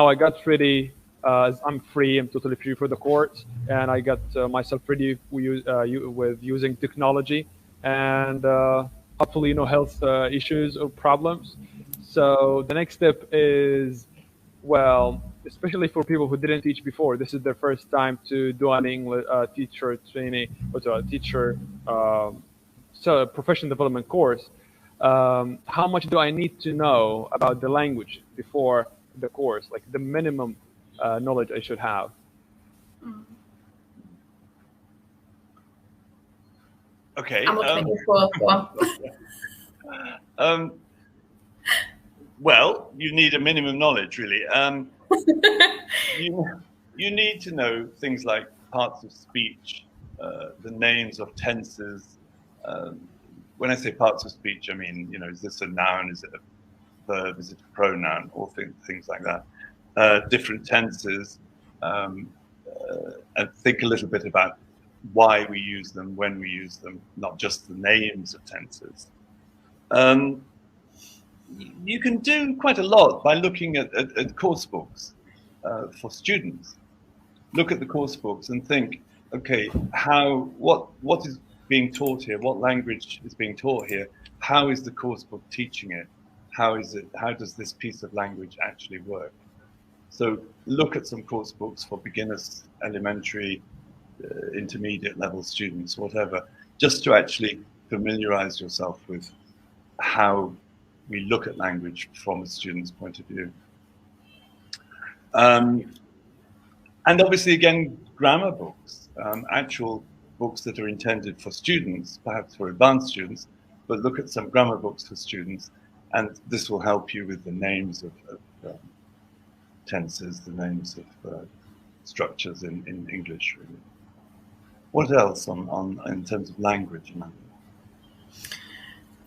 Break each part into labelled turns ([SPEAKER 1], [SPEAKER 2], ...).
[SPEAKER 1] I got ready. I'm free. I'm totally free for the course, and I got myself ready with using technology, and hopefully no health issues or problems. So the next step is, well, especially for people who didn't teach before, this is their first time to do an English teacher training or to a teacher so professional development course. How much do I need to know about the language before the course, like the minimum knowledge I should have?
[SPEAKER 2] Okay.
[SPEAKER 3] I'm looking for one.
[SPEAKER 2] Well, you need a minimum knowledge, really. You need to know things like parts of speech, the names of tenses. When I say parts of speech, I mean, you know, is this a noun? Is it a verb? Is it a pronoun? Or things like that. Different tenses, and think a little bit about why we use them, when we use them, not just the names of tenses. You can do quite a lot by looking at course books for students. Look at the course books and think, okay, what is being taught here? What language is being taught here? How is the course book teaching it? How does this piece of language actually work? So look at some course books for beginners, elementary, intermediate level students, whatever, just to actually familiarize yourself with how we look at language from a student's point of view. And obviously, again, grammar books, actual books that are intended for students, perhaps for advanced students, but look at some grammar books for students, and this will help you with the names of tenses, the names of structures in English, really. What else in terms of language?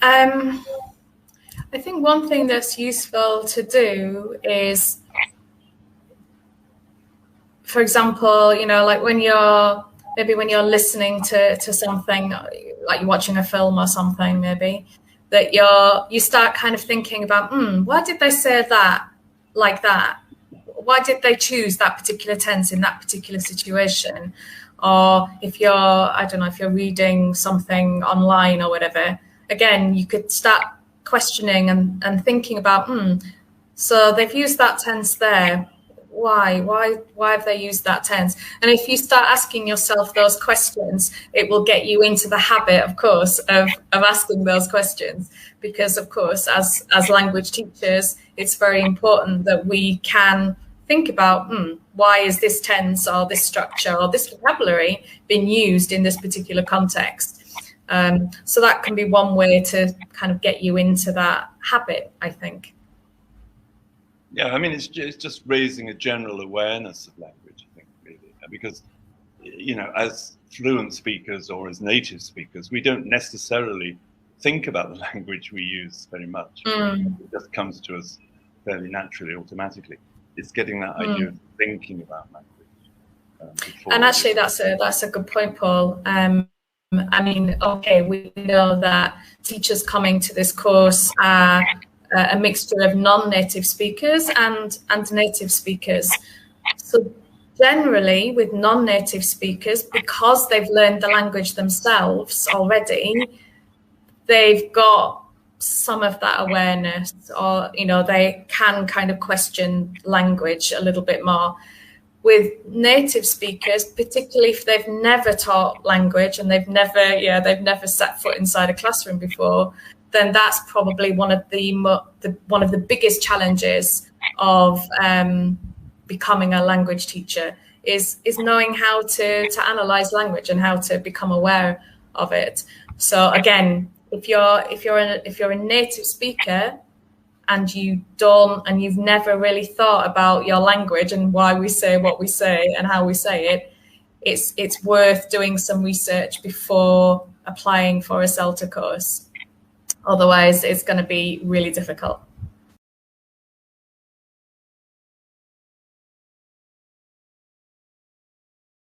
[SPEAKER 3] I think one thing that's useful to do is, for example, you know, like when you're listening to something, like you're watching a film or something, maybe, that you start kind of thinking about, why did they say that like that? Why did they choose that particular tense in that particular situation? Or if you're reading something online or whatever, again, you could start questioning and thinking about, so they've used that tense there. Why have they used that tense? And if you start asking yourself those questions, it will get you into the habit, of course, of asking those questions. Because, of course, as language teachers, it's very important that we can think about, why is this tense or this structure or this vocabulary being used in this particular context? So that can be one way to kind of get you into that habit, I think.
[SPEAKER 2] Yeah, I mean, it's just raising a general awareness of language, I think, really, because, you know, as fluent speakers or as native speakers, we don't necessarily think about the language we use very much. It just comes to us fairly naturally, automatically. It's getting that idea of thinking about language.
[SPEAKER 3] And actually, that's a good point, Paul. I mean, okay, we know that teachers coming to this course are a mixture of non-native speakers and native speakers. So generally with non-native speakers, because they've learned the language themselves already, they've got some of that awareness, or, you know, they can kind of question language a little bit more. With native speakers, particularly if they've never taught language and they've never set foot inside a classroom before, then that's probably one of the biggest challenges of becoming a language teacher is knowing how to analyze language and how to become aware of it. So again, if you're a native speaker and you've never really thought about your language and why we say what we say and how we say it, it's worth doing some research before applying for a CELTA course. Otherwise, it's going to be really difficult.